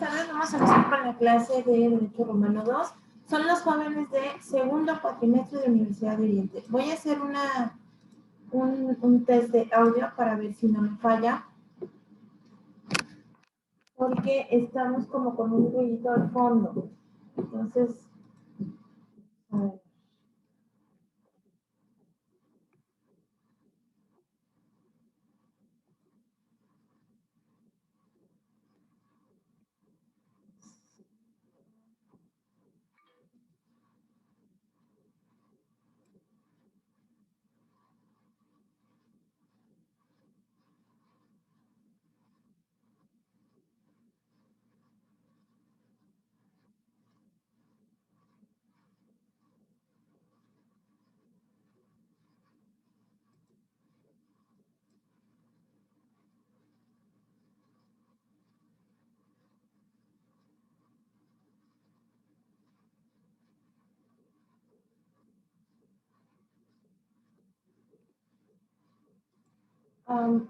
tardes. Vamos a empezar con la clase de Derecho Romano 2. Son los jóvenes de segundo cuatrimestre de Universidad de Oriente. Voy a hacer un test de audio para ver si no me falla. Porque estamos como con un ruidito al fondo. Entonces, a ver.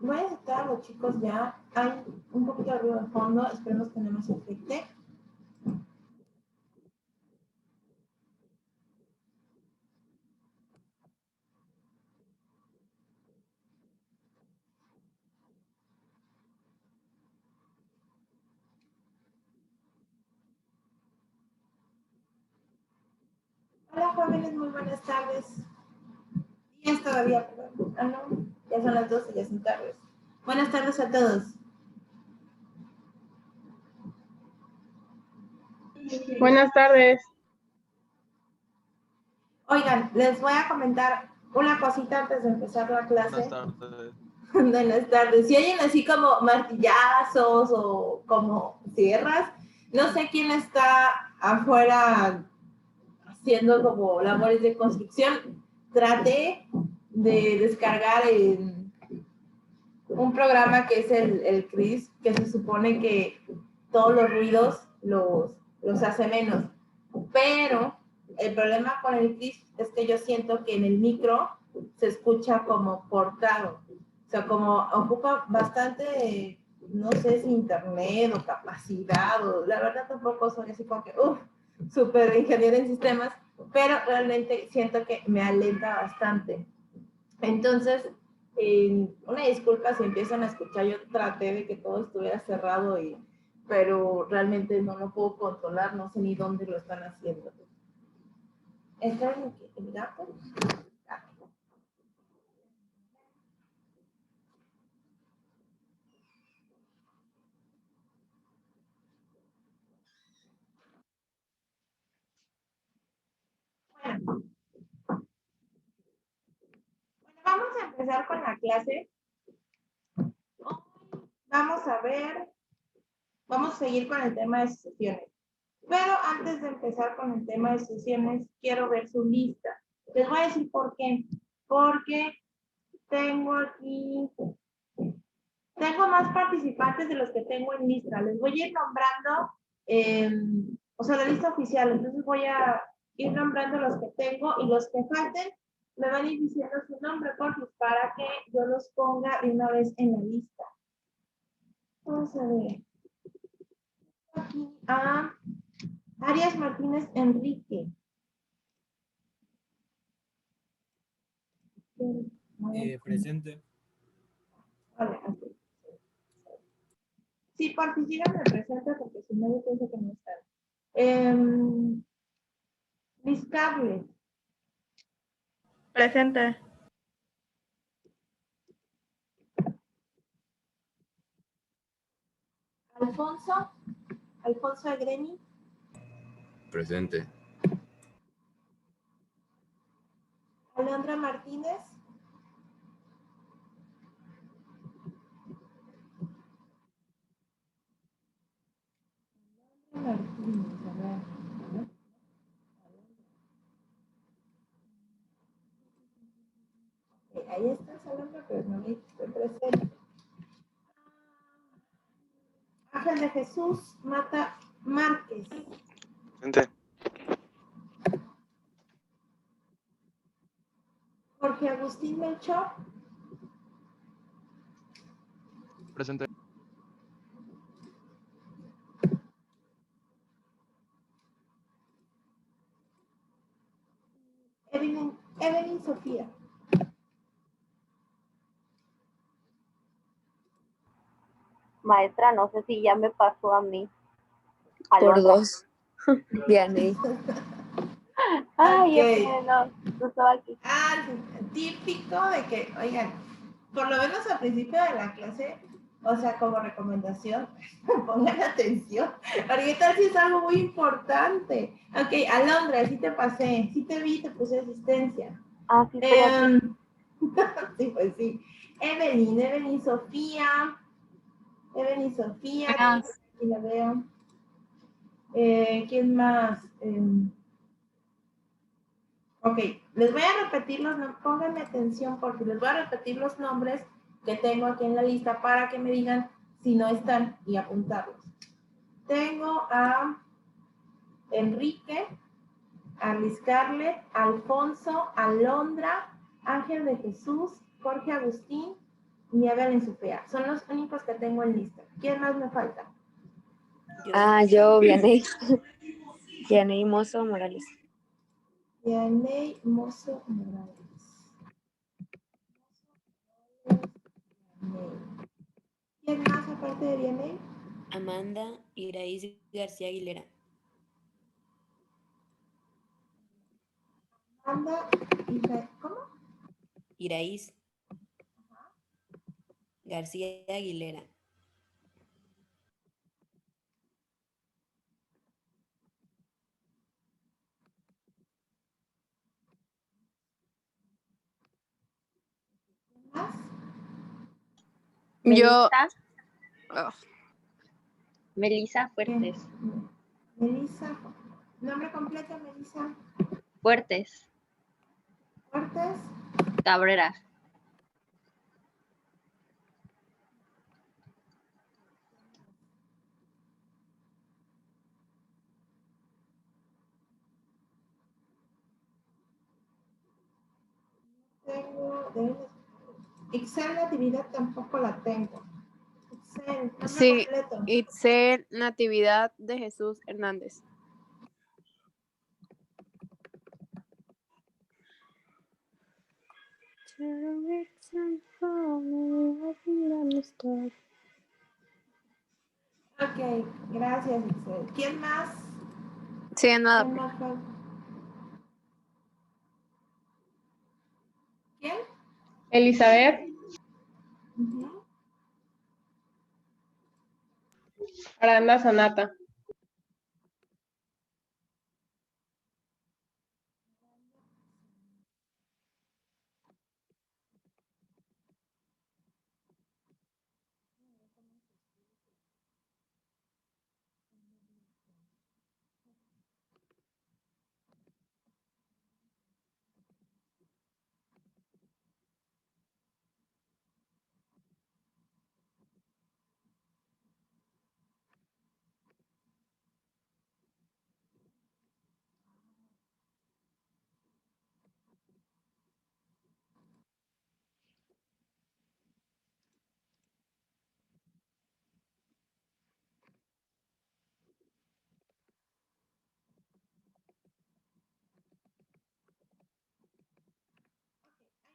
Voy a citar a los chicos ya. Hay un poquito de ruido de fondo. Esperemos que no nos afecte. Hola jóvenes, muy buenas tardes. Días todavía, perdón. Ah, no, ya son las 12, ya son tardes. Buenas tardes a todos. Buenas tardes. Oigan, les voy a comentar una cosita antes de empezar la clase. Buenas tardes. Buenas tardes. Si oyen así como martillazos o como sierras, no sé quién está afuera haciendo como labores de construcción. Trate de descargar un programa que es el CRIS, que se supone que todos los ruidos los hace menos. Pero el problema con el CRIS es que yo siento que en el micro se escucha como cortado. O sea, como ocupa bastante, no sé si internet o capacidad, o la verdad tampoco soy así como que, súper ingeniero en sistemas, pero realmente siento que me alenta bastante. Entonces, una disculpa si empiezan a escuchar, yo traté de que todo estuviera cerrado, pero realmente no lo puedo controlar, no sé ni dónde lo están haciendo. ¿Está en el gato? Bueno, vamos a empezar con la clase. Vamos a seguir con el tema de sucesiones. Pero antes de empezar con el tema de sucesiones, quiero ver su lista. Les voy a decir por qué. Porque tengo más participantes de los que tengo en lista. Les voy a ir nombrando, o sea, la lista oficial. Entonces voy a ir nombrando los que tengo y los que falten me van a ir diciendo su nombre, porfis, para que yo los ponga de una vez en la lista. Vamos a ver. Aquí a Arias Martínez Enrique. Presente. Vale, así. Sí, participan me presenta porque si no yo pienso que no están. Miss Carles. Presente. Alfonso Agreni. Presente. Alondra Martínez. Martínez, a ver. Ahí está Alondra, pero no me presente. Ángel de Jesús Mata Márquez. Presente. Jorge Agustín Melchor. Presente. Evelyn Sofía. Maestra, no sé si ya me pasó a mí. Por Alondra. 2. Vianey. Ay, Ok. es que no estaba aquí. Ah, típico de que, oigan, por lo menos al principio de la clase, o sea, como recomendación, pongan atención, porque tal si es algo muy importante. Ok, Alondra, sí te pasé, sí te vi, te puse asistencia. Ah, sí, estoy aquí. Sí, pues sí. Evelyn Sofía. Aquí la veo. ¿Quién más? Ok, les voy a repetir los nombres, pónganme atención porque les voy a repetir los nombres que tengo aquí en la lista para que me digan si no están y apuntarlos. Tengo a Enrique, a Luis Scarlett, Alfonso, Alondra, Ángel de Jesús, Jorge Agustín y Evelyn Sofía. Son los únicos que tengo en lista. ¿Quién más me falta? Yo, Vianey. Vianey Mozo Morales. Vianey Mozo Morales. ¿Quién más aparte de Vianey? Amanda Iraíz García Aguilera. Amanda, ¿cómo? Iraíz García Aguilera. ¿Más? Yo, Melissa Fuertes. Melissa. Nombre completo, Melissa Fuertes. Fuertes. Cabrera. Tengo, Ixel Natividad tampoco la tengo. Ixel, nombre sí, completo. Itzel Natividad de Jesús Hernández. Ok, gracias, Ixel. ¿Quién más? Sí, nada. ¿Quién más falta? ¿Quién? Elizabeth Ujú. Aranda Sanata.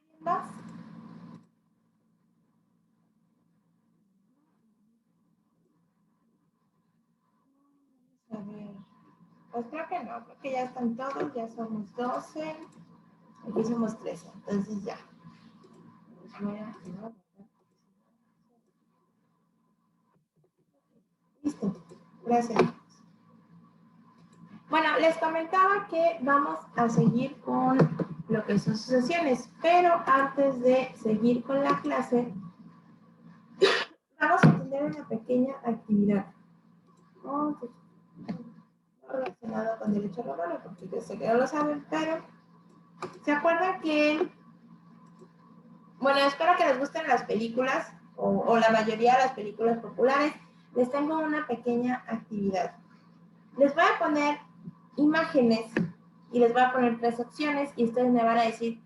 ¿Quién más? A ver. Pues creo que no, creo que ya están todos, ya somos 12. Aquí somos 13, entonces ya. Listo, gracias. Bueno, les comentaba que vamos a seguir con lo que son sus sesiones, pero antes de seguir con la clase, vamos a tener una pequeña actividad. No relacionada con derecho laboral, porque yo sé que no lo saben, pero ¿se acuerdan que, bueno, espero que les gusten las películas o la mayoría de las películas populares? Les tengo una pequeña actividad. Les voy a poner imágenes y les voy a poner 3 opciones y ustedes me van a decir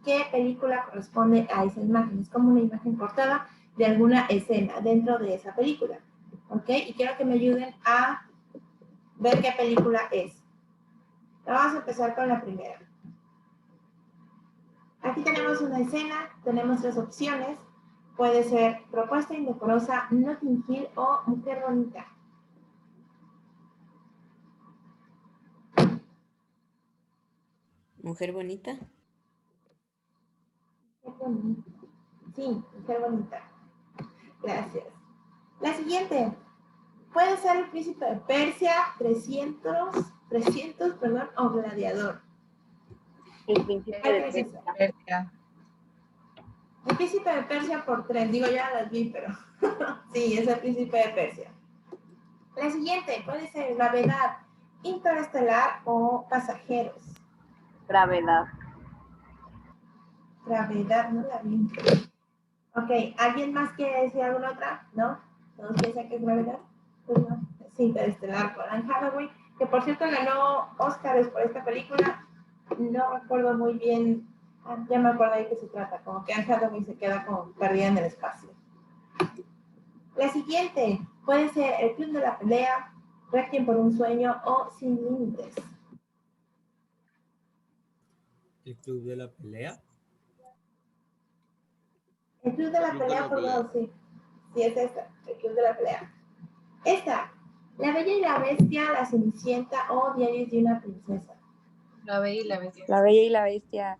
qué película corresponde a esa imagen. Es como una imagen cortada de alguna escena dentro de esa película. ¿Ok? Y quiero que me ayuden a ver qué película es. Vamos a empezar con la primera. Aquí tenemos una escena, tenemos 3 opciones. Puede ser propuesta indecorosa, Notting Hill o mujer bonita. Mujer bonita. Mujer bonita. Sí, mujer bonita. Gracias. La siguiente. Puede ser el príncipe de Persia, 300, o gladiador. El príncipe ¿Cuál de crees esa? Persia. El príncipe de Persia por 3. Digo, ya las vi, pero sí, es el príncipe de Persia. La siguiente puede ser Gravedad, Interestelar o Pasajeros. Gravedad. Gravedad, no la vi. Ok, ¿alguien más quiere decir alguna otra? ¿No? ¿Todos piensan que es Gravedad? Pues no, es Interestelar con Anne Hathaway, que por cierto ganó Óscares por esta película. No recuerdo muy bien, ya me acuerdo de qué se trata, como que Anne Hathaway se queda como perdida en el espacio. La siguiente puede ser El Club de la Pelea, Requiem por un Sueño o Sin Límites. El club de la pelea. El Club de la Pelea por 2, sí. Sí, es esta, El Club de la Pelea. Esta, La Bella y la Bestia, La Cenicienta o Diarios de una Princesa. La Bella y la Bestia. La Bella y la Bestia.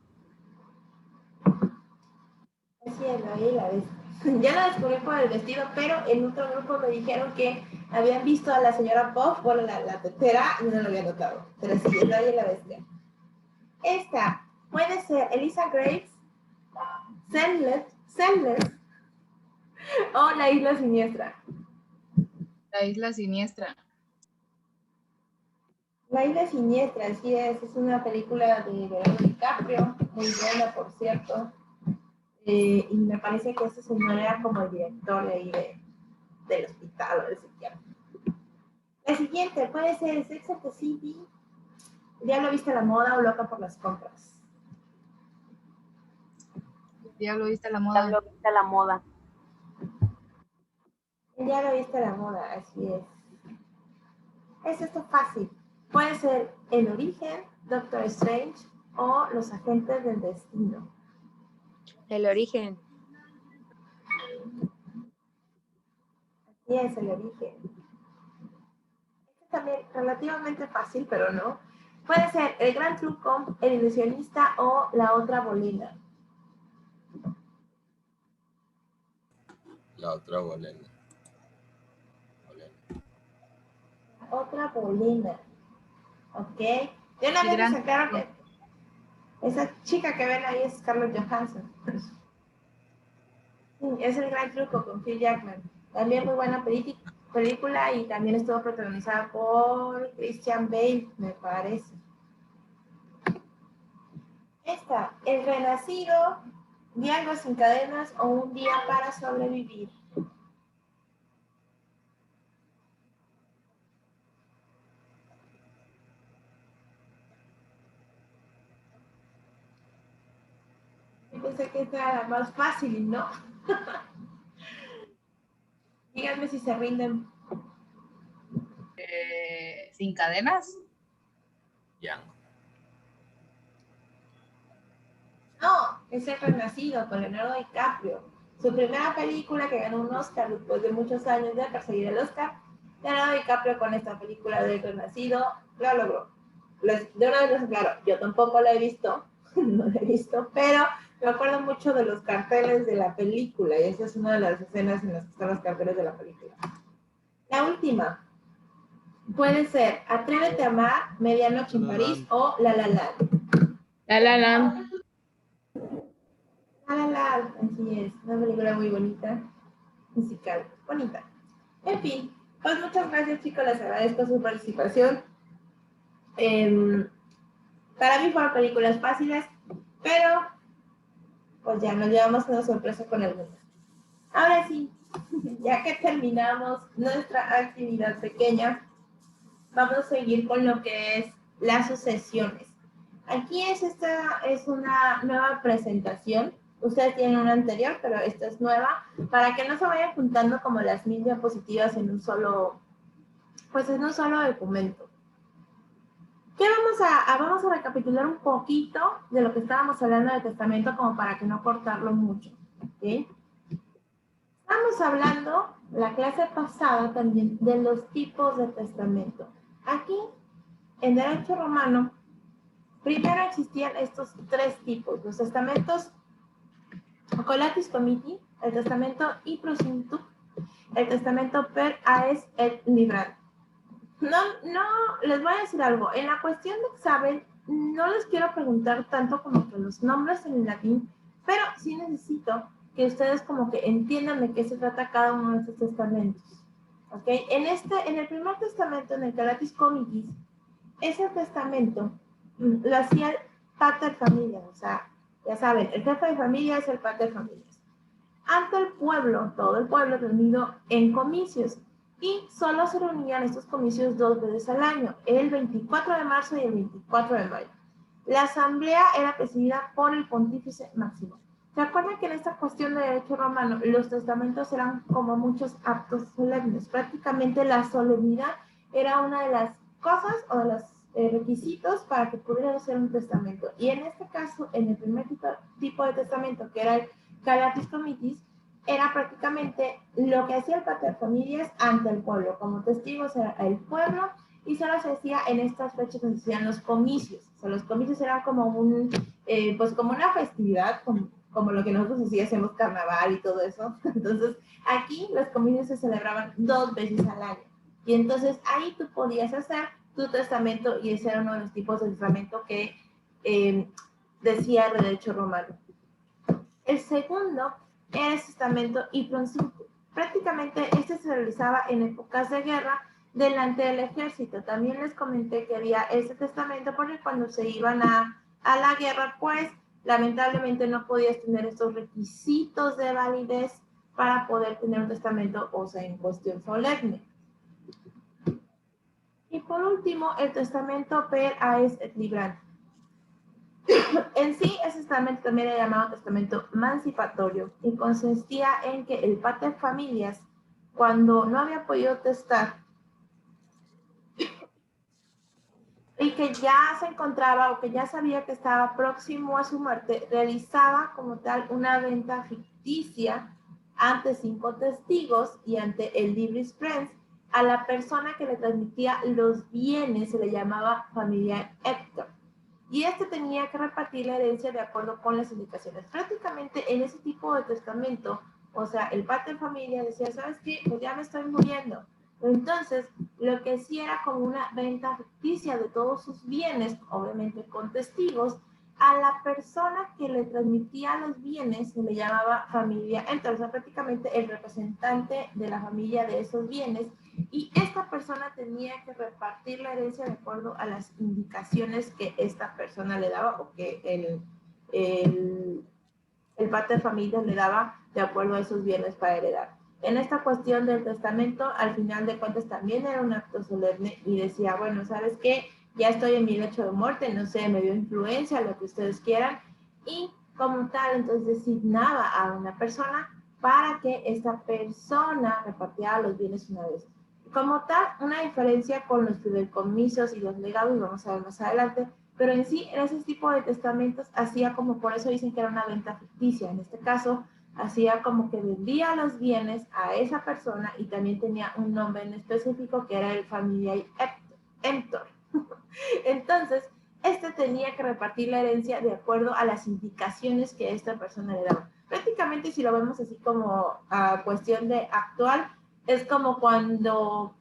Así es, La Bella y la Bestia. Ya la descubrí por el vestido, pero en otro grupo me dijeron que habían visto a la señora Puff, bueno, la tetera, y no lo había notado. Pero sí, es La Bella y la Bestia. Esta puede ser Elisa Graves, Sendless o La Isla Siniestra. La Isla Siniestra. La Isla Siniestra, así es una película de Leonardo DiCaprio, muy buena, por cierto. Y me parece que ese señor era como el director de ahí del hospital o del psiquiatra. La siguiente puede ser Sex and the City, Diablo viste a la moda o Loca por las compras. Diablo viste a la moda. Diablo viste a la moda. Diablo viste a la moda, así es. Es esto fácil. Puede ser El Origen, Doctor Strange o Los Agentes del Destino. El Origen. Así es, El Origen. Este también relativamente fácil, pero no. Puede ser El Gran Truco, El Ilusionista o La Otra Bolena. La otra bolena. Otra bolena. ¿Ok? De una vez me sacaron que esa chica que ven ahí es Scarlett Johansson. Sí, es El Gran Truco con Hugh Jackman. También muy buena película y también estuvo protagonizada por Christian Bale, me parece. Esta, El Renacido, Diálogo sin cadenas o Un día para sobrevivir. Yo pensé que esta era más fácil, ¿no? Díganme si se rinden. Sin cadenas. Ya. No, es El Renacido con Leonardo DiCaprio. Su primera película que ganó un Oscar después de muchos años de perseguir el Oscar. Leonardo DiCaprio con esta película de El Renacido lo logró. De una vez les aclaro, yo tampoco la he visto, no la he visto, pero me acuerdo mucho de los carteles de la película y esa es una de las escenas en las que están los carteles de la película. La última puede ser Atrévete a amar, Medianoche en París o La La Land. La La Land. La La Land, así es, una película muy bonita, musical, bonita. En fin, pues muchas gracias chicos, les agradezco su participación. Para mí fueron películas fáciles, pero pues ya nos llevamos una sorpresa con algunas. Ahora sí, ya que terminamos nuestra actividad pequeña, vamos a seguir con lo que es las sucesiones. Aquí es una nueva presentación. Ustedes tienen una anterior, pero esta es nueva, para que no se vayan juntando como las 1000 diapositivas en un solo documento. ¿Qué vamos a recapitular un poquito de lo que estábamos hablando del testamento como para que no cortarlo mucho? ¿Ok? Estamos hablando, la clase pasada también, de los tipos de testamento. Aquí, en derecho romano, primero existían estos tres tipos, los testamentos Colatis Comiti, el testamento Iprosintu, el testamento Per Aes et Librand. No, les voy a decir algo. En la cuestión de examen, no les quiero preguntar tanto como que los nombres en latín, pero sí necesito que ustedes como que entiendan de qué se trata cada uno de estos testamentos. ¿Ok? En el primer testamento, en el Colatis Comitis, ese testamento lo hacía el pater familias, o sea, ya saben, el jefe de familia es el pater familias. Ante el pueblo, todo el pueblo reunido en comicios, y solo se reunían estos comicios 2 veces al año, el 24 de marzo y el 24 de mayo. La asamblea era presidida por el pontífice máximo. ¿Se acuerdan que en esta cuestión de derecho romano los testamentos eran como muchos actos solemnes? Prácticamente la solemnidad era una de las cosas o de los requisitos para que pudiera hacer un testamento. Y en este caso, en el primer tipo de testamento, que era el Calatis Comitis, era prácticamente lo que hacía el pater familias ante el pueblo. Como testigos era el pueblo, y solo se hacía en estas fechas que se hacían los comicios. O sea, los comicios eran como pues como una festividad, como lo que nosotros sí hacemos carnaval y todo eso. Entonces, aquí los comicios se celebraban 2 veces al año. Y entonces ahí tú podías hacer tu testamento, y ese era uno de los tipos de testamento que decía el derecho romano. El segundo era el testamento Iprosintu. Prácticamente este se realizaba en épocas de guerra delante del ejército. También les comenté que había ese testamento porque cuando se iban a la guerra, pues lamentablemente no podías tener estos requisitos de validez para poder tener un testamento, o sea, en cuestión solemne. Y por último, el testamento Per Aes et Librand. En sí, ese testamento también era llamado testamento mancipatorio y consistía en que el pater familias, cuando no había podido testar y que ya se encontraba o que ya sabía que estaba próximo a su muerte, realizaba como tal una venta ficticia ante 5 testigos y ante el libris prens a la persona que le transmitía los bienes. Se le llamaba familiar Hector. Y este tenía que repartir la herencia de acuerdo con las indicaciones. Prácticamente en ese tipo de testamento, o sea, el pater familia decía, ¿sabes qué? Pues ya me estoy muriendo. Entonces, lo que sí era como una venta ficticia de todos sus bienes, obviamente con testigos, a la persona que le transmitía los bienes se le llamaba familia. Entonces, prácticamente el representante de la familia de esos bienes, y esta persona tenía que repartir la herencia de acuerdo a las indicaciones que esta persona le daba, o que el pater familias le daba de acuerdo a esos bienes para heredar. En esta cuestión del testamento, al final de cuentas también era un acto solemne y decía, bueno, ¿sabes qué? Ya estoy en mi lecho de muerte, no sé, me dio influencia, lo que ustedes quieran, y como tal, entonces designaba a una persona para que esta persona repartiera los bienes una vez. Como tal, una diferencia con los fideicomisos y los legados, y vamos a ver más adelante, pero en sí, en ese tipo de testamentos, hacía como, por eso dicen que era una venta ficticia. En este caso, hacía como que vendía los bienes a esa persona y también tenía un nombre en específico que era el familiar Hector. Entonces, este tenía que repartir la herencia de acuerdo a las indicaciones que esta persona le daba. Prácticamente, si lo vemos así como a cuestión de actual, es como cuando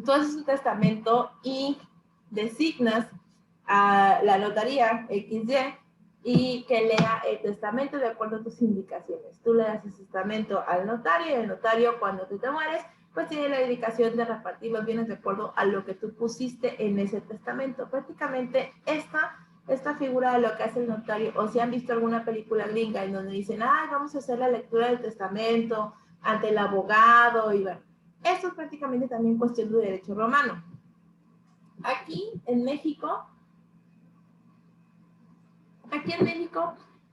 tú haces un testamento y designas a la notaría XY y que lea el testamento de acuerdo a tus indicaciones. Tú le das el testamento al notario, y el notario, cuando tú te mueres, pues tiene la indicación de repartir los bienes de acuerdo a lo que tú pusiste en ese testamento. Prácticamente esta figura de lo que hace el notario, o si han visto alguna película gringa en donde dicen, vamos a hacer la lectura del testamento ante el abogado, y bueno, esto es prácticamente también cuestión de derecho romano. Aquí en México,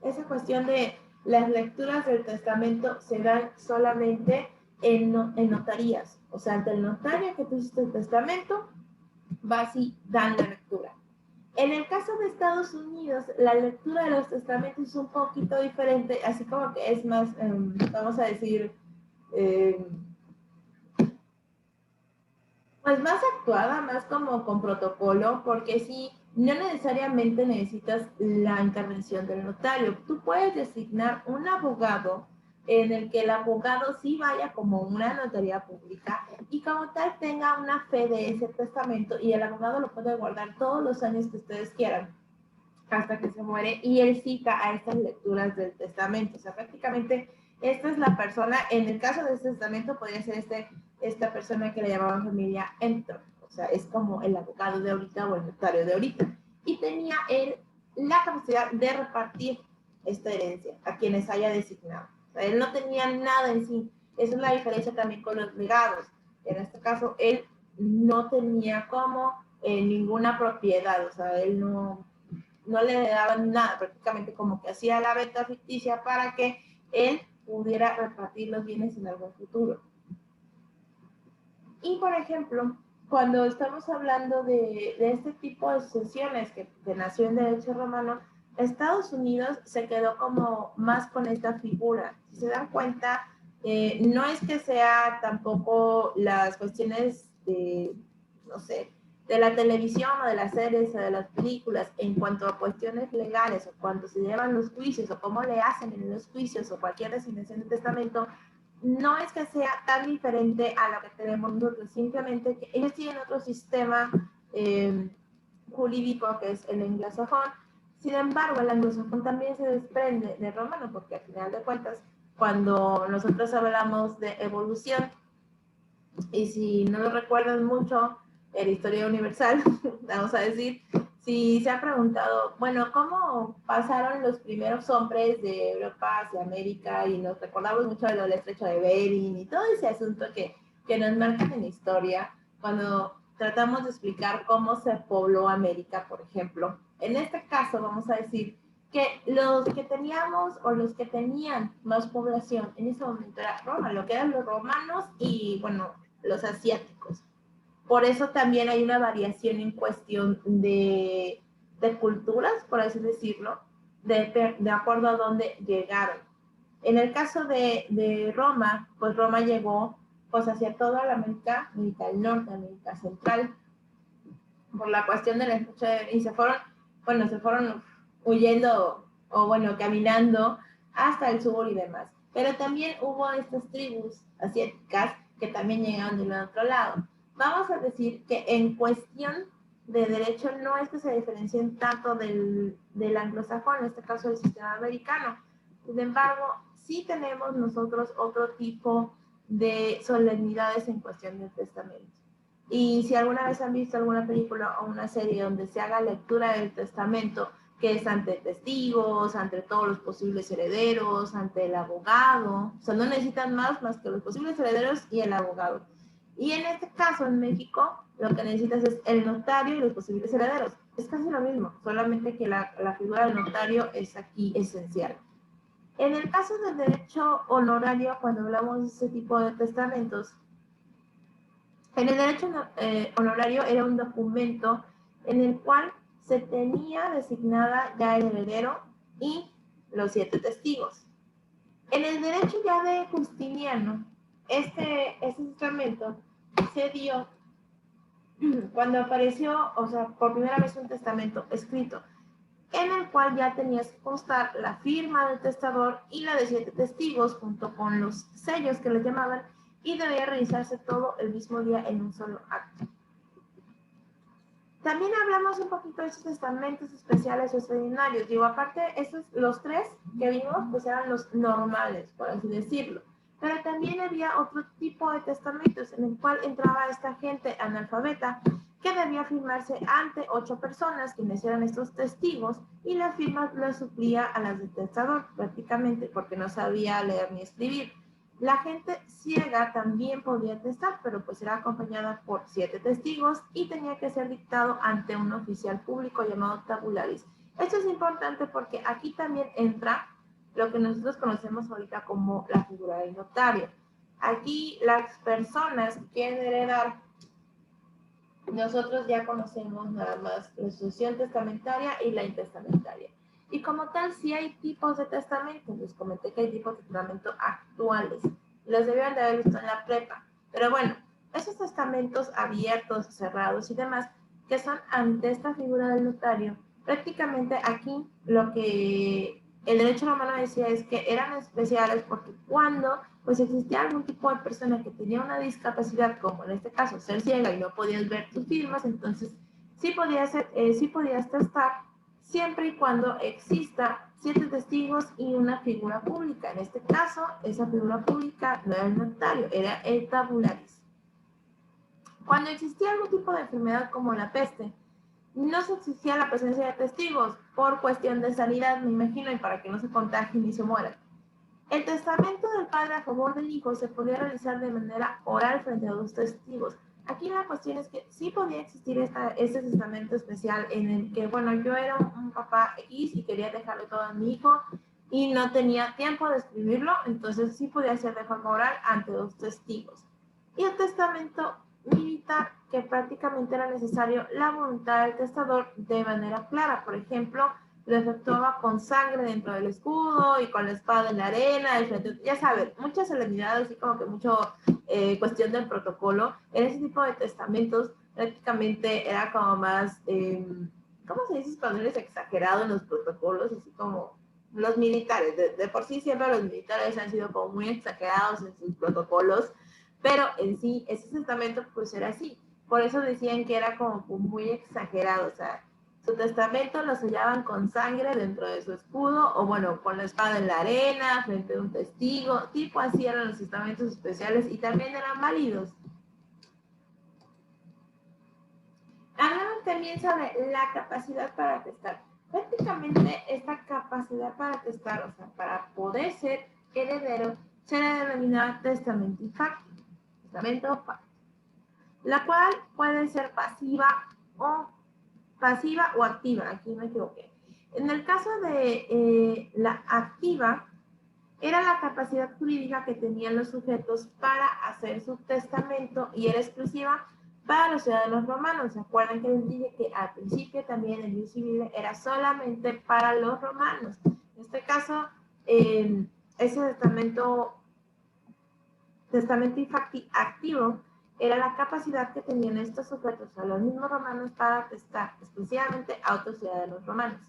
esa cuestión de las lecturas del testamento se dan solamente en notarías. O sea, ante el notario que tú hiciste el testamento, vas y dan la lectura. En el caso de Estados Unidos, la lectura de los testamentos es un poquito diferente, así como que es más, vamos a decir, pues más actuada, más como con protocolo, porque sí, no necesariamente necesitas la intervención del notario. Tú puedes designar un abogado en el que el abogado sí vaya como una notaría pública y como tal tenga una fe de ese testamento y el abogado lo puede guardar todos los años que ustedes quieran hasta que se muere y él cita a estas lecturas del testamento. O sea, prácticamente esta es la persona, en el caso de este testamento podría ser esta persona que le llamaban familia Entor. O sea, es como el abogado de ahorita o el notario de ahorita. Y tenía él la capacidad de repartir esta herencia a quienes haya designado. O sea, él no tenía nada en sí. Esa es la diferencia también con los legados. En este caso, él no tenía como ninguna propiedad. O sea, él no le daban nada, prácticamente como que hacía la venta ficticia para que él pudiera repartir los bienes en algún futuro. Y por ejemplo, cuando estamos hablando de este tipo de sucesiones que nació en derecho romano, Estados Unidos se quedó como más con esta figura. Si se dan cuenta, no es que sea tampoco las cuestiones de, no sé, de la televisión o de las series o de las películas en cuanto a cuestiones legales o cuando se llevan los juicios o cómo le hacen en los juicios o cualquier designación de testamento, no es que sea tan diferente a lo que tenemos nosotros, simplemente que ellos tienen otro sistema jurídico que es el anglosajón. Sin embargo, el anglosajón también se desprende del romano porque al final de cuentas, cuando nosotros hablamos de evolución, y si no lo recuerdan mucho, en Historia Universal, vamos a decir, si se ha preguntado, bueno, ¿cómo pasaron los primeros hombres de Europa hacia América? Y nos recordamos mucho de lo del Estrecho de Bering y todo ese asunto que nos marcan en la historia, cuando tratamos de explicar cómo se pobló América, por ejemplo. En este caso, vamos a decir que los que teníamos o los que tenían más población en ese momento era Roma, lo que eran los romanos y, bueno, los asiáticos. Por eso también hay una variación en cuestión de culturas, por así decirlo, de acuerdo a dónde llegaron. En el caso de Roma, pues Roma llegó pues hacia toda la América del Norte, América Central, por la cuestión de la lucha, y se fueron huyendo o bueno, caminando hasta el sur y demás. Pero también hubo estas tribus asiáticas que también llegaron del otro lado. Vamos a decir que en cuestión de derecho no es que se diferencien tanto del anglosajón, en este caso del sistema americano. Sin embargo, sí tenemos nosotros otro tipo de solemnidades en cuestión del testamento. Y si alguna vez han visto alguna película o una serie donde se haga lectura del testamento, que es ante testigos, ante todos los posibles herederos, ante el abogado, o sea, no necesitan más que los posibles herederos y el abogado. Y en este caso, en México, lo que necesitas es el notario y los posibles herederos. Es casi lo mismo, solamente que la figura del notario es aquí esencial. En el caso del derecho honorario, cuando hablamos de ese tipo de testamentos, en el derecho honorario era un documento en el cual se tenía designada ya el heredero y los 7 testigos. En el derecho ya de Justiniano, este testamento se dio cuando apareció, o sea, por primera vez un testamento escrito, en el cual ya tenías que constar la firma del testador y la de 7 testigos, junto con los sellos que le llamaban, y debía realizarse todo el mismo día en un solo acto. También hablamos un poquito de esos testamentos especiales o extraordinarios. Digo, aparte, los 3 que vimos, pues eran los normales, por así decirlo. Pero también había otro tipo de testamentos en el cual entraba esta gente analfabeta que debía firmarse ante 8 personas, quienes eran estos testigos, y las firmas las suplía a las del testador, prácticamente porque no sabía leer ni escribir. La gente ciega también podía testar, pero pues era acompañada por 7 testigos y tenía que ser dictado ante un oficial público llamado tabularis. Esto es importante porque aquí también entra lo que nosotros conocemos ahorita como la figura del notario. Aquí las personas que quieren heredar nosotros ya conocemos nada más la sucesión testamentaria y la intestamentaria. Y como tal, sí hay tipos de testamento. Les comenté que hay tipos de testamento actuales. Los debieron de haber visto en la prepa. Pero bueno, esos testamentos abiertos, cerrados y demás, que son ante esta figura del notario, prácticamente aquí lo que el derecho romano decía es que eran especiales porque cuando pues existía algún tipo de persona que tenía una discapacidad, como en este caso ser ciega y no podías ver tus firmas, entonces sí podías testar siempre y cuando exista 7 testigos y una figura pública. En este caso, esa figura pública no era el notario, era el tabularis. Cuando existía algún tipo de enfermedad como la peste, no se exigía la presencia de testigos por cuestión de sanidad, me imagino, y para que no se contagien ni se mueran. El testamento del padre a favor del hijo se podía realizar de manera oral frente a 2 testigos. Aquí la cuestión es que sí podía existir este testamento especial en el que, bueno, yo era un papá X y quería dejarle todo a mi hijo y no tenía tiempo de escribirlo, entonces sí podía ser de forma oral ante 2 testigos. Y el testamento militar, que prácticamente era necesario la voluntad del testador de manera clara. Por ejemplo, lo efectuaba con sangre dentro del escudo y con la espada en la arena, ya saben, muchas solemnidades, así como que mucho cuestión del protocolo. En ese tipo de testamentos prácticamente era como más, ¿cómo se dice cuando eres exagerado en los protocolos? Así como los militares, de por sí siempre los militares han sido como muy exagerados en sus protocolos, pero en sí, ese testamento pues era así. Por eso decían que era como muy exagerado, o sea, su testamento lo sellaban con sangre dentro de su escudo, o bueno, con la espada en la arena, frente a un testigo, tipo así eran los testamentos especiales y también eran válidos. Hablaban también sobre la capacidad para atestar. Prácticamente esta capacidad para atestar, o sea, para poder ser heredero, se le denominaba testamento facti, testamento facti, la cual puede ser pasiva o activa, aquí me equivoqué. En el caso de la activa, era la capacidad jurídica que tenían los sujetos para hacer su testamento y era exclusiva para los ciudadanos romanos. ¿Se acuerdan que les dije que al principio también el ius civile era solamente para los romanos? En este caso, ese testamento infacti activo era la capacidad que tenían estos sujetos, a los mismos romanos, para atestar exclusivamente a otros ciudadanos romanos.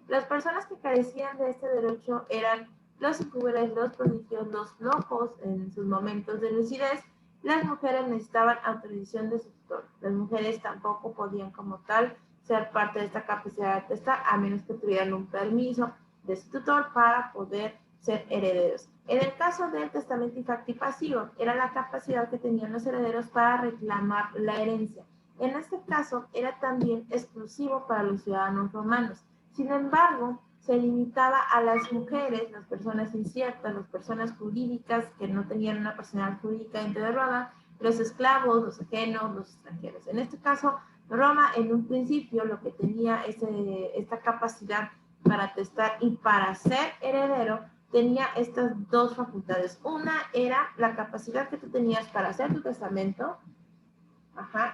Las personas que carecían de este derecho eran los incúberes, los prodigios, los locos en sus momentos de lucidez. Las mujeres necesitaban autorización de su tutor. Las mujeres tampoco podían como tal ser parte de esta capacidad de atestar, a menos que tuvieran un permiso de su tutor para poder ser herederos. En el caso del testamento infacti pasivo, era la capacidad que tenían los herederos para reclamar la herencia. En este caso, era también exclusivo para los ciudadanos romanos. Sin embargo, se limitaba a las mujeres, las personas inciertas, las personas jurídicas que no tenían una personalidad jurídica dentro de Roma, los esclavos, los ajenos, los extranjeros. En este caso, Roma en un principio lo que tenía esta capacidad para atestar y para ser heredero, tenía estas 2 facultades. Una era la capacidad que tú tenías para hacer tu testamento,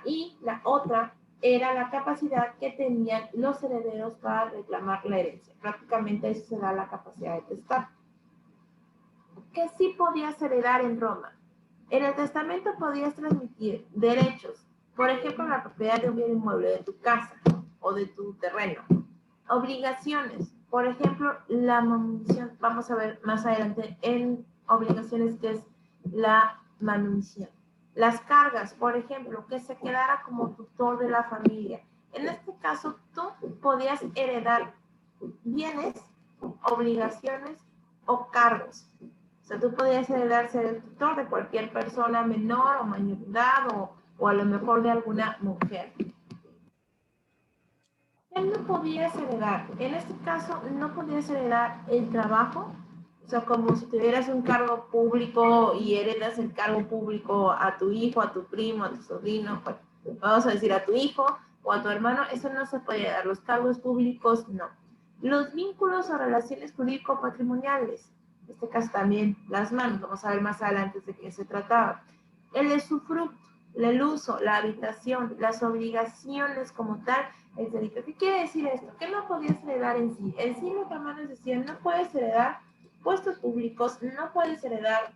y la otra era la capacidad que tenían los herederos para reclamar la herencia. Prácticamente eso será la capacidad de testar. ¿Qué sí podías heredar en Roma? En el testamento podías transmitir derechos, por ejemplo, la propiedad de un bien inmueble, de tu casa o de tu terreno. Obligaciones, por ejemplo, la manutención. Vamos a ver más adelante en obligaciones que es la manutención. Las cargas, por ejemplo, que se quedara como tutor de la familia. En este caso, tú podías heredar bienes, obligaciones o cargos. O sea, tú podías heredar ser el tutor de cualquier persona menor o mayor de edad o a lo mejor de alguna mujer. ¿Qué no podías heredar? En este caso, no podías heredar el trabajo. O sea, como si tuvieras un cargo público y heredas el cargo público a tu hijo, a tu primo, a tu sobrino, vamos a decir a tu hijo o a tu hermano, eso no se podía dar. Los cargos públicos, no. Los vínculos o relaciones jurídico-patrimoniales, en este caso también las manos, vamos a ver más adelante de qué se trataba. El usufructo, el uso, la habitación, las obligaciones como tal, es delito. ¿Qué quiere decir esto? ¿Qué no podías heredar en sí? En sí los romanos decían, no puedes heredar puestos públicos, no puedes heredar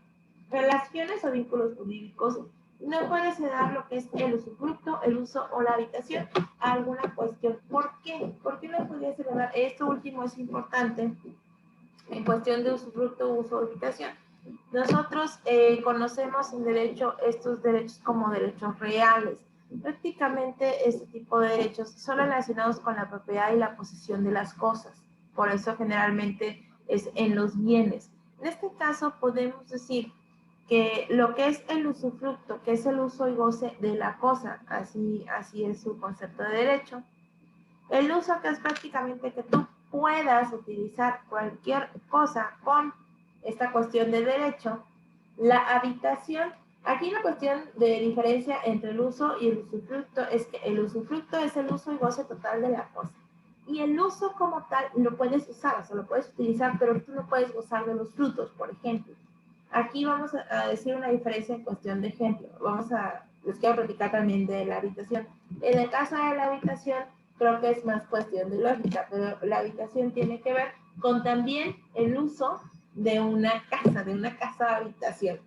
relaciones o vínculos jurídicos, no puedes heredar lo que es el usufructo, el uso o la habitación a alguna cuestión. ¿Por qué? ¿Por qué no podías heredar? Esto último es importante en cuestión de usufructo, uso o habitación. Nosotros conocemos en derecho estos derechos como derechos reales. Prácticamente este tipo de derechos son relacionados con la propiedad y la posesión de las cosas. Por eso generalmente es en los bienes. En este caso podemos decir que lo que es el usufructo, que es el uso y goce de la cosa, así es su concepto de derecho. El uso, que es prácticamente que tú puedas utilizar cualquier cosa con esta cuestión de derecho. La habitación, aquí la cuestión de diferencia entre el uso y el usufructo es que el usufructo es el uso y goce total de la cosa. Y el uso como tal lo puedes usar, o sea, lo puedes utilizar, pero tú no puedes gozar de los frutos, por ejemplo. Aquí vamos a decir una diferencia en cuestión de ejemplo. Les quiero platicar también de la habitación. En el caso de la habitación, creo que es más cuestión de lógica, pero la habitación tiene que ver con también el uso de una casa habitación.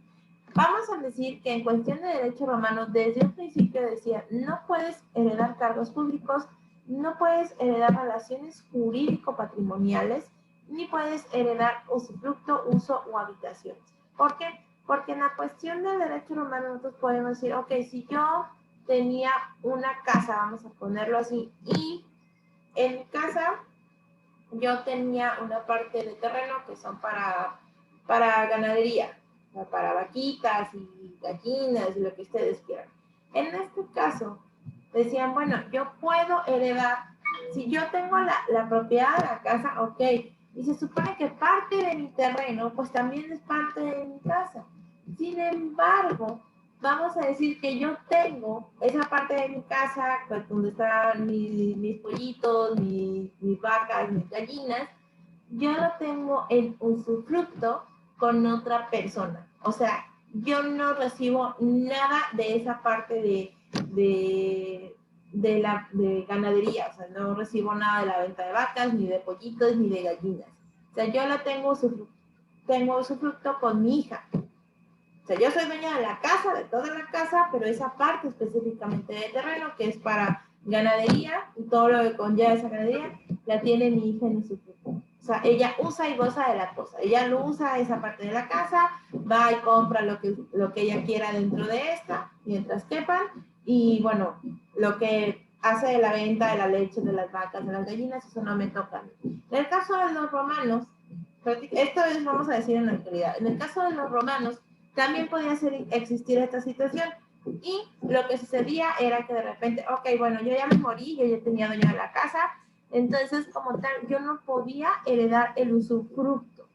Vamos a decir que en cuestión de derecho romano, desde un principio decía, no puedes heredar cargos públicos, no puedes heredar relaciones jurídico-patrimoniales, ni puedes heredar usufructo, uso o habitación. ¿Por qué? Porque en la cuestión del derecho romano nosotros podemos decir, ok, si yo tenía una casa, vamos a ponerlo así, y en mi casa yo tenía una parte de terreno que son para ganadería, para vaquitas y gallinas y lo que ustedes quieran. En este caso, decían, bueno, yo puedo heredar, si yo tengo la propiedad de la casa, ok, y se supone que parte de mi terreno, pues también es parte de mi casa. Sin embargo, vamos a decir que yo tengo esa parte de mi casa, pues, donde están mis pollitos, mis vacas, mis gallinas, yo lo tengo en usufructo con otra persona. O sea, yo no recibo nada de esa parte de ganadería. O sea, no recibo nada de la venta de vacas, ni de pollitos, ni de gallinas. O sea, yo la tengo usufructo con mi hija. O sea, yo soy dueña de la casa, de toda la casa, pero esa parte específicamente de terreno, que es para ganadería, y todo lo que conlleva esa ganadería, la tiene mi hija en usufructo. O sea, ella usa y goza de la cosa. Ella lo usa esa parte de la casa, va y compra lo que ella quiera dentro de esta, mientras quepan, y bueno, lo que hace de la venta de la leche, de las vacas, de las gallinas, eso no me toca. En el caso de los romanos, esto es, vamos a decir en la actualidad, en el caso de los romanos, también podía existir esta situación. Y lo que sucedía era que de repente, ok, bueno, yo ya me morí, yo ya tenía dueño de la casa, entonces como tal, yo no podía heredar el usufructo.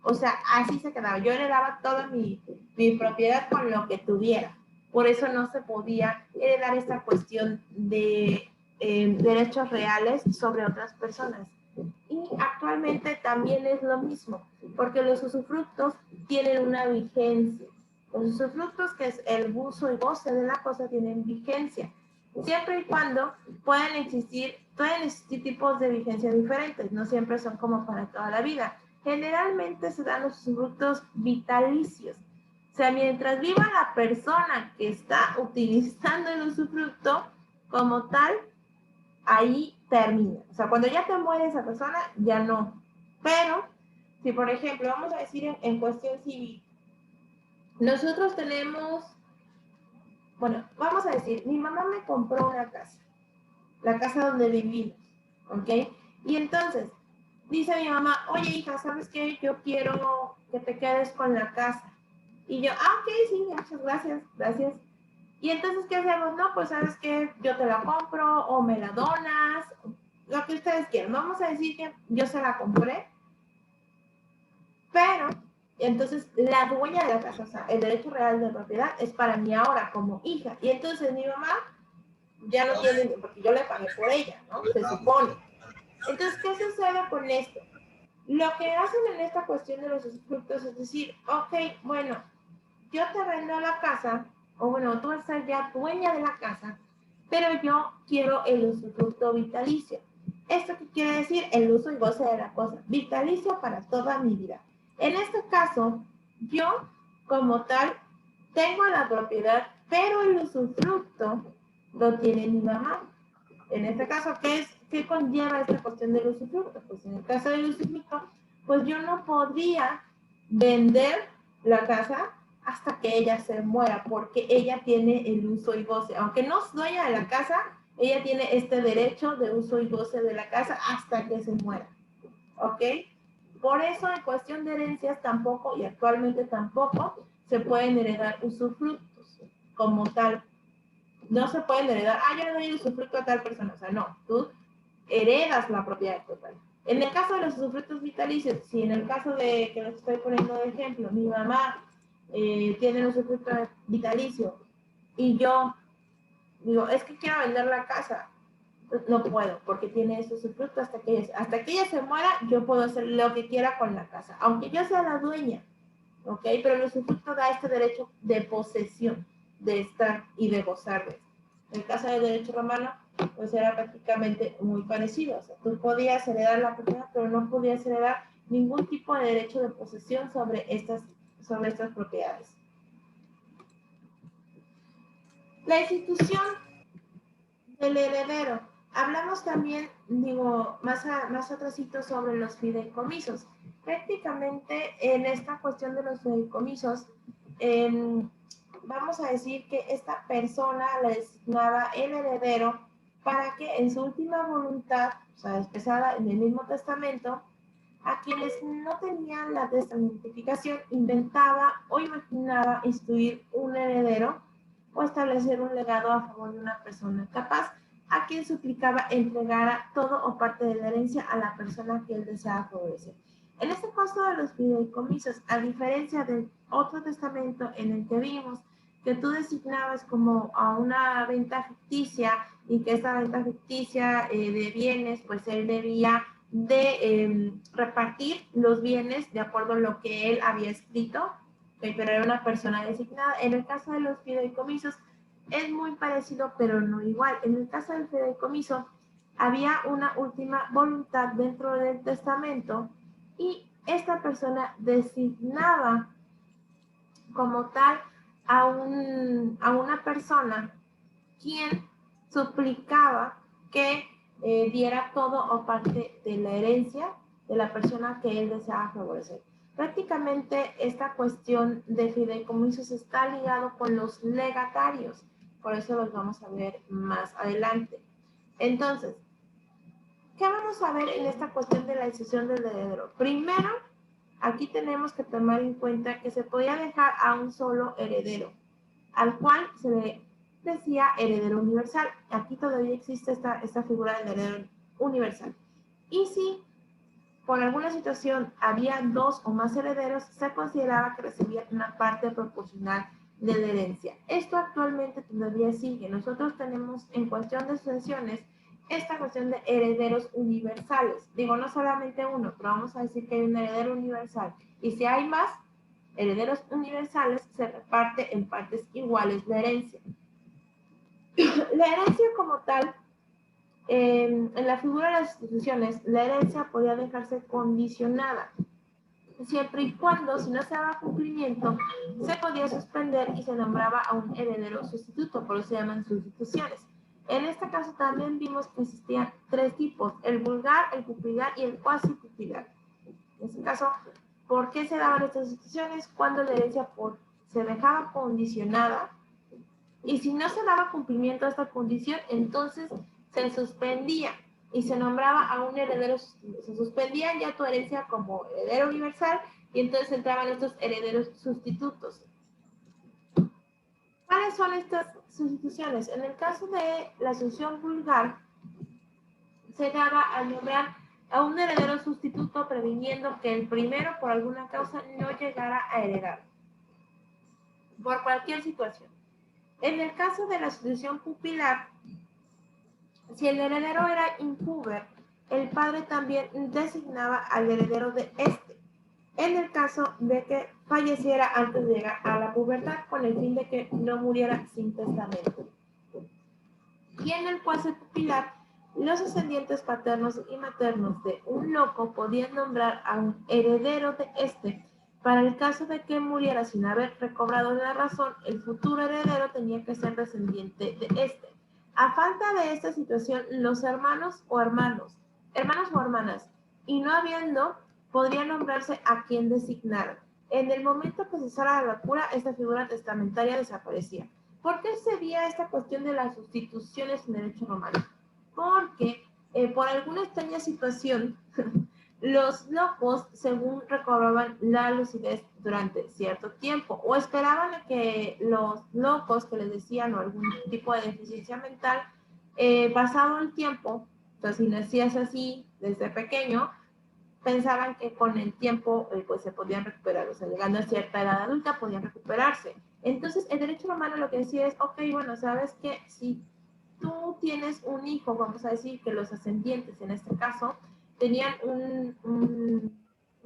O sea, así se quedaba. Yo heredaba toda mi propiedad con lo que tuviera. Por eso no se podía heredar esta cuestión de derechos reales sobre otras personas. Y actualmente también es lo mismo, porque los usufructos tienen una vigencia. Los usufructos, que es el uso y goce de la cosa, tienen vigencia. Siempre y cuando puedan existir tipos de vigencia diferentes, no siempre son como para toda la vida. Generalmente se dan los usufructos vitalicios. O sea, mientras viva la persona que está utilizando el usufructo como tal, ahí termina. O sea, cuando ya te muere esa persona, ya no. Pero, si por ejemplo, vamos a decir en cuestión civil, nosotros tenemos, bueno, vamos a decir, mi mamá me compró una casa, la casa donde vivimos, ¿ok? Y entonces, dice mi mamá, oye hija, ¿sabes qué? Yo quiero que te quedes con la casa. Y yo, ok, sí, muchas gracias, gracias. Y entonces, ¿qué hacemos? No, pues, ¿sabes qué? Yo te la compro o me la donas, lo que ustedes quieran. Vamos a decir que yo se la compré, pero entonces la dueña de la casa, o sea, el derecho real de propiedad es para mí ahora como hija. Y entonces mi mamá ya no tiene, porque yo le pagué por ella, ¿no? Se supone. Entonces, ¿qué sucede con esto? Lo que hacen en esta cuestión de los usufructos es decir, ok, bueno, yo te vendo la casa, o bueno, tú vas a ser ya dueña de la casa, pero yo quiero el usufructo vitalicio. ¿Esto qué quiere decir? El uso y goce de la cosa. Vitalicio para toda mi vida. En este caso, yo como tal tengo la propiedad, pero el usufructo lo tiene mi mamá. En este caso, ¿qué conlleva esta cuestión del usufructo? Pues en el caso del usufructo, pues yo no podría vender la casa hasta que ella se muera, porque ella tiene el uso y goce. Aunque no es dueña de la casa, ella tiene este derecho de uso y goce de la casa hasta que se muera. ¿Ok? Por eso en cuestión de herencias tampoco, y actualmente tampoco, se pueden heredar usufructos como tal. No se pueden heredar, yo le doy el usufructo a tal persona. O sea, no, tú heredas la propiedad total. En el caso de los usufructos vitalicios, si en el caso de que les estoy poniendo de ejemplo, mi mamá tiene el usufructo vitalicio y yo digo, es que quiero vender la casa, no puedo, porque tiene ese usufructo hasta que ella se muera, yo puedo hacer lo que quiera con la casa, aunque yo sea la dueña, ¿ok? Pero el usufructo da este derecho de posesión, de estar y de gozar de esto. En el caso del derecho romano, pues era prácticamente muy parecido. O sea, tú podías heredar la propiedad, pero no podías heredar ningún tipo de derecho de posesión sobre estas propiedades. La institución del heredero. Hablamos también, más atrasito sobre los fideicomisos. Prácticamente en esta cuestión de los fideicomisos, vamos a decir que esta persona le designaba el heredero para que en su última voluntad, o sea, expresada en el mismo testamento, a quienes no tenían la testamentificación, inventaba o imaginaba instituir un heredero o establecer un legado a favor de una persona capaz, a quien suplicaba entregara todo o parte de la herencia a la persona que él deseaba favorecer. En este caso de los fideicomisos, a diferencia del otro testamento en el que vimos que tú designabas como a una venta ficticia y que esta venta ficticia de bienes, pues él debía de repartir los bienes de acuerdo a lo que él había escrito, pero era una persona designada. En el caso de los fideicomisos es muy parecido, pero no igual. En el caso del fideicomiso había una última voluntad dentro del testamento y esta persona designaba como tal a una persona quien suplicaba que diera todo o parte de la herencia de la persona que él deseaba favorecer. Prácticamente esta cuestión de fideicomisos está ligado con los legatarios, por eso los vamos a ver más adelante. Entonces, ¿qué vamos a ver en esta cuestión de la decisión del heredero? Primero, aquí tenemos que tomar en cuenta que se podía dejar a un solo heredero, al cual se le decía heredero universal. Aquí todavía existe esta figura del heredero universal. Y si por alguna situación había dos o más herederos, se consideraba que recibían una parte proporcional de la herencia. Esto actualmente todavía sigue. Nosotros tenemos en cuestión de sucesiones esta cuestión de herederos universales. Digo, no solamente uno, pero vamos a decir que hay un heredero universal. Y si hay más herederos universales, se reparte en partes iguales la herencia. La herencia como tal, en la figura de las instituciones, la herencia podía dejarse condicionada, siempre y cuando, si no se daba cumplimiento, se podía suspender y se nombraba a un heredero sustituto, por eso se llaman sustituciones. En este caso también vimos que existían tres tipos, el vulgar, el pupilar y el cuasi pupilar. En este caso, ¿por qué se daban estas sustituciones? Cuando la herencia se dejaba condicionada y si no se daba cumplimiento a esta condición, entonces se suspendía y se nombraba a un heredero sustituto. Se suspendía ya tu herencia como heredero universal y entonces entraban estos herederos sustitutos. ¿Cuáles son estas sustituciones? En el caso de la sucesión vulgar, se daba al nombrar a un heredero sustituto previniendo que el primero por alguna causa no llegara a heredar, por cualquier situación. En el caso de la sucesión pupilar, si el heredero era impúber, el padre también designaba al heredero de este. en el caso de que falleciera antes de llegar a la pubertad con el fin de que no muriera sin testamento. Y en el cuasi pupilar, los ascendientes paternos y maternos de un loco podían nombrar a un heredero de este. Para el caso de que muriera sin haber recobrado la razón, el futuro heredero tenía que ser descendiente de este. A falta de esta situación, los hermanos o hermanas, y no habiendo, podría nombrarse a quien designaran. En el momento que cesara la locura, esta figura testamentaria desaparecía. ¿Por qué se veía esta cuestión de las sustituciones en derecho romano? Porque por alguna extraña situación, los locos, según recobraban la lucidez durante cierto tiempo, o esperaban a que los locos que les decían o algún tipo de deficiencia mental, pasado el tiempo, entonces si nacías así desde pequeño, pensaban que con el tiempo pues se podían recuperar, o sea, llegando a cierta edad adulta podían recuperarse. Entonces, el derecho romano lo que decía es, ok, bueno, sabes que si tú tienes un hijo, vamos a decir que los ascendientes en este caso, tenían un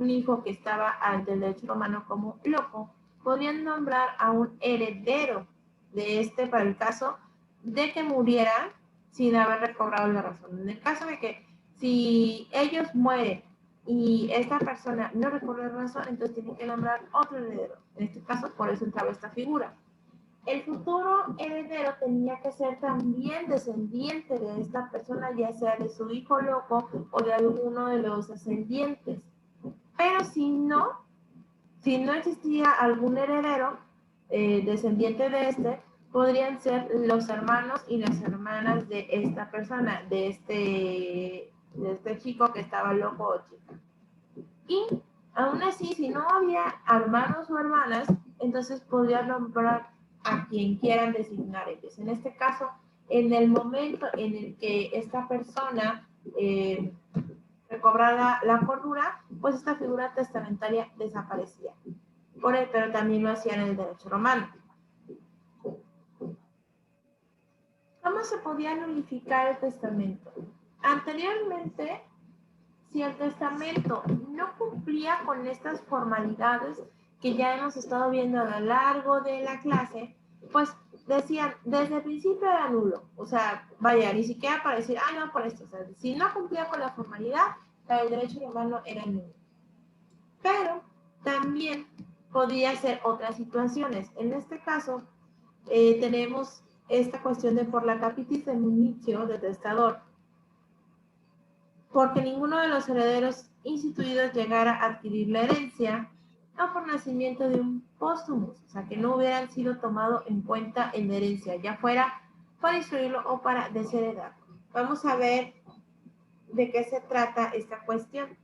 hijo que estaba ante el derecho romano como loco, podían nombrar a un heredero de este para el caso de que muriera sin haber recobrado la razón. En el caso de que si ellos mueren y esta persona no recobra la razón, entonces tienen que nombrar otro heredero. En este caso, por eso entraba esta figura. El futuro heredero tenía que ser también descendiente de esta persona, ya sea de su hijo loco o de alguno de los ascendientes. Pero si no existía algún heredero descendiente de este, podrían ser los hermanos y las hermanas de esta persona, de este chico que estaba loco o chica. Y aún así, si no había hermanos o hermanas, entonces podrían nombrar a quien quieran designar ellos. En este caso, en el momento en el que esta persona recobrara la cordura, pues esta figura testamentaria desaparecía. Pero también lo hacían en el derecho romano. ¿Cómo se podía nulificar el testamento? Anteriormente, si el testamento no cumplía con estas formalidades que ya hemos estado viendo a lo largo de la clase, pues decían, desde el principio era nulo. O sea, vaya, ni siquiera para decir, no, por esto. O sea, si no cumplía con la formalidad, el derecho romano era nulo. Pero también podría ser otras situaciones. En este caso, tenemos esta cuestión de por la capitis de munitio del testador, porque ninguno de los herederos instituidos llegara a adquirir la herencia o por nacimiento de un póstumus, o sea, que no hubieran sido tomados en cuenta en la herencia, ya fuera para instruirlo o para desheredarlo. Vamos a ver de qué se trata esta cuestión.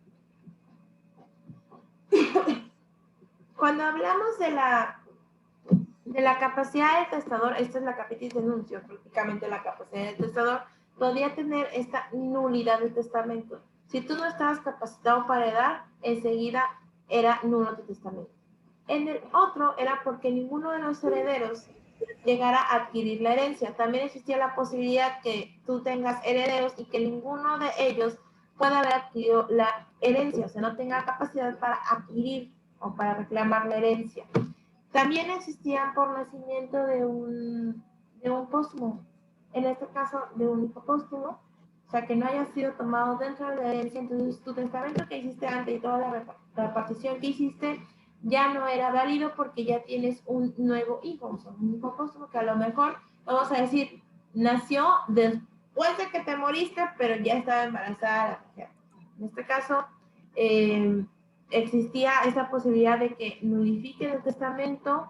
Cuando hablamos de la capacidad del testador, esta es la capitis de nuncio, prácticamente la capacidad del testador, podía tener esta nulidad del testamento. Si tú no estabas capacitado para heredar, enseguida era nulo tu testamento. En el otro era porque ninguno de los herederos llegara a adquirir la herencia. También existía la posibilidad que tú tengas herederos y que ninguno de ellos pueda haber adquirido la herencia, o sea, no tenga capacidad para adquirir o para reclamar la herencia. También existían por nacimiento de un póstumo, en este caso de un hijo póstumo, o sea, que no haya sido tomado dentro de la herencia, entonces tu testamento que hiciste antes y toda la repartición que hiciste ya no era válido porque ya tienes un nuevo hijo, o sea, un hijo póstumo que a lo mejor, vamos a decir, nació después de que te moriste, pero ya estaba embarazada la mujer. En este caso, existía esa posibilidad de que nulifiquen el testamento,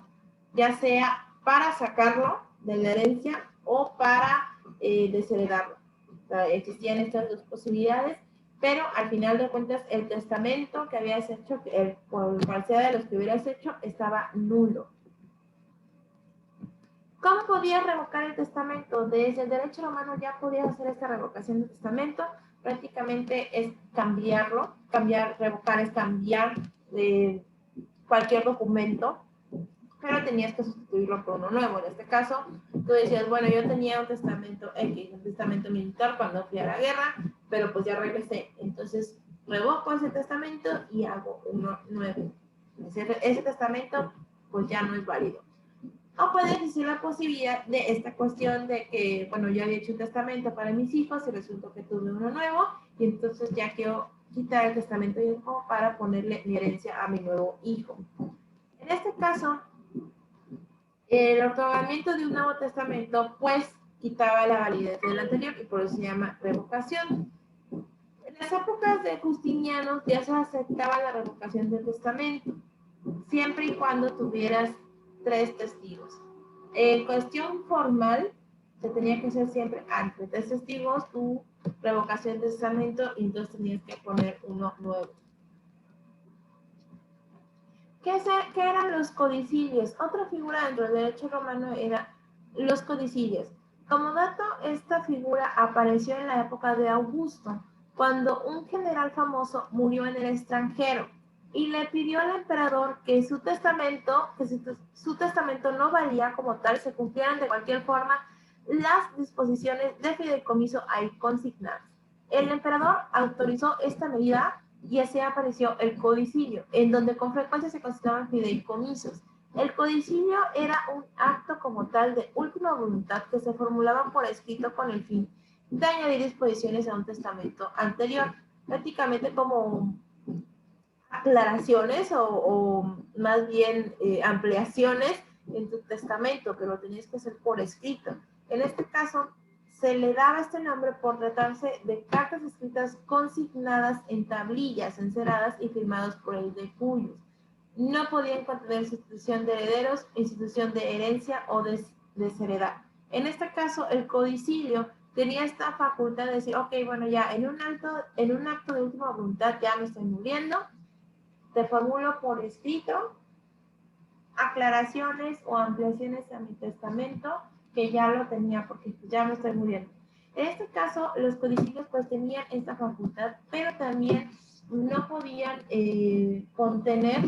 ya sea para sacarlo de la herencia o para desheredarlo. O sea, existían estas dos posibilidades, pero al final de cuentas el testamento que habías hecho, por cual sea de los que hubieras hecho, estaba nulo. ¿Cómo podías revocar el testamento? Desde el derecho romano ya podías hacer esta revocación del testamento. Prácticamente es cambiarlo. Revocar es cambiar cualquier documento, pero tenías que sustituirlo por uno nuevo. En este caso, tú decías, bueno, yo tenía un testamento X, un testamento militar cuando fui a la guerra, pero pues ya regresé. Entonces, revoco ese testamento y hago uno nuevo. Ese testamento pues ya no es válido. O puede existir la posibilidad de esta cuestión de que, bueno, yo había hecho un testamento para mis hijos y resultó que tuve uno nuevo y entonces ya quiero quitar el testamento viejo para ponerle mi herencia a mi nuevo hijo. En este caso, el otorgamiento de un nuevo testamento pues quitaba la validez del anterior y por eso se llama revocación. En las épocas de Justiniano ya se aceptaba la revocación del testamento, siempre y cuando tuvieras 3 testigos. En cuestión formal, se tenía que hacer siempre ante 3 testigos tu revocación de testamento y entonces tenías que poner uno nuevo. ¿Qué eran los codicilios? Otra figura dentro del derecho romano era los codicilios. Como dato, esta figura apareció en la época de Augusto, cuando un general famoso murió en el extranjero y le pidió al emperador que su testamento no valía como tal, se cumplieran de cualquier forma las disposiciones de fideicomiso ahí consignadas. El emperador autorizó esta medida y así apareció el codicilio, en donde con frecuencia se consideraban fideicomisos. El codicilio era un acto como tal de última voluntad que se formulaba por escrito con el fin de añadir disposiciones a un testamento anterior, prácticamente como aclaraciones o más bien ampliaciones en tu testamento, que lo tenías que hacer por escrito. En este caso, se le daba este nombre por tratarse de cartas escritas consignadas en tablillas enceradas y firmadas por el de cuyos. No podían contener institución de herederos, institución de herencia o desheredar. En este caso, el codicilio tenía esta facultad de decir, ok, bueno, ya en un acto de última voluntad ya me estoy muriendo, te formulo por escrito aclaraciones o ampliaciones a mi testamento que ya lo tenía porque ya me estoy muriendo. En este caso, los codicilios pues tenían esta facultad, pero también no podían contener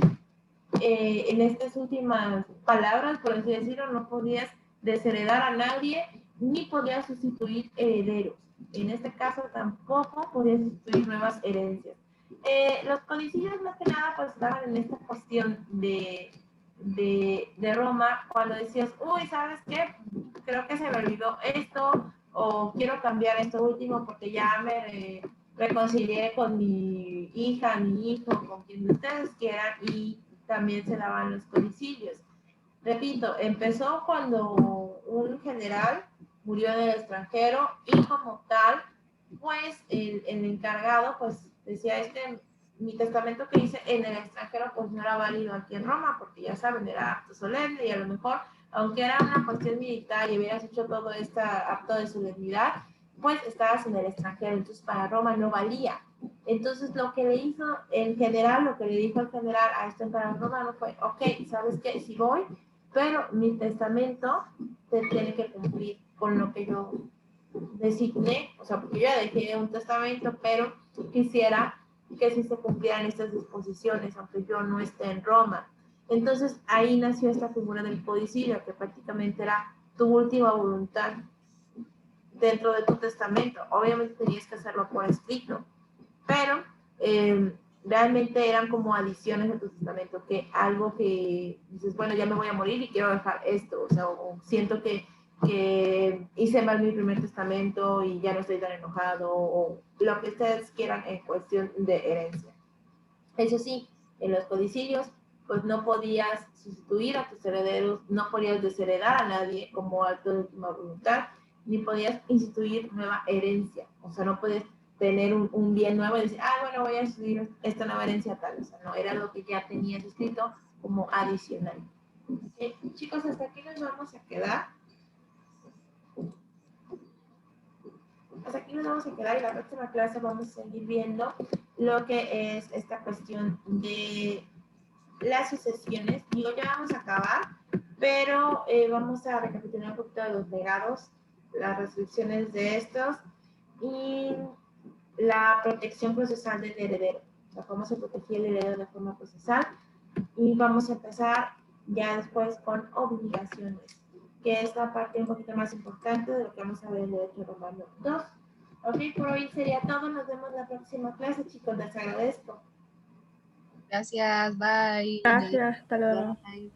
en estas últimas palabras, por así decirlo, no podías desheredar a nadie ni podías sustituir herederos. En este caso tampoco podías sustituir nuevas herencias. Los codicilios más que nada pues estaban en esta cuestión de Roma, cuando decías, uy, ¿sabes qué? Creo que se me olvidó esto, o quiero cambiar esto último porque ya me reconcilié con mi hija, mi hijo, con quien ustedes quieran, y también se daban los codicilios. Repito, empezó cuando un general murió en el extranjero y como tal, pues el encargado pues decía, mi testamento que hice en el extranjero pues no era válido aquí en Roma, porque ya saben, era acto solemne y a lo mejor, aunque era una cuestión militar y hubieras hecho todo este acto de solemnidad, pues estabas en el extranjero, entonces para Roma no valía. Entonces lo que le hizo el general, lo que le dijo el general a este emperador romano fue, ok, ¿sabes qué? Sí voy, pero mi testamento te tiene que cumplir con lo que yo designé, o sea, porque yo ya dejé un testamento, pero quisiera que sí se cumplieran estas disposiciones, aunque yo no esté en Roma. Entonces ahí nació esta figura del codicilio, que prácticamente era tu última voluntad dentro de tu testamento. Obviamente tenías que hacerlo por escrito, pero realmente eran como adiciones a tu testamento, que algo que dices, bueno, ya me voy a morir y quiero dejar esto, o sea, o siento que hice mal mi primer testamento y ya no estoy tan enojado, o lo que ustedes quieran en cuestión de herencia. Eso sí, en los codicilios, pues no podías sustituir a tus herederos, no podías desheredar a nadie como acto de última voluntad, ni podías instituir nueva herencia, o sea, no podías tener un bien nuevo y decir, bueno, voy a instituir esta nueva herencia tal, o sea, no, era lo que ya tenías escrito como adicional. Chicos, hasta aquí nos vamos a quedar. Hasta aquí nos vamos a quedar y la próxima clase vamos a seguir viendo lo que es esta cuestión de las sucesiones. Digo, ya vamos a acabar, pero vamos a recapitular un poquito de los legados, las restricciones de estos y la protección procesal del heredero. O sea, cómo se protegía el heredero de forma procesal. Y vamos a empezar ya después con obligaciones, que es la parte un poquito más importante de lo que vamos a ver en el derecho romano 2. Ok, por hoy sería todo. Nos vemos la próxima clase, chicos. Les agradezco. Gracias, bye. Gracias, hasta luego. Bye.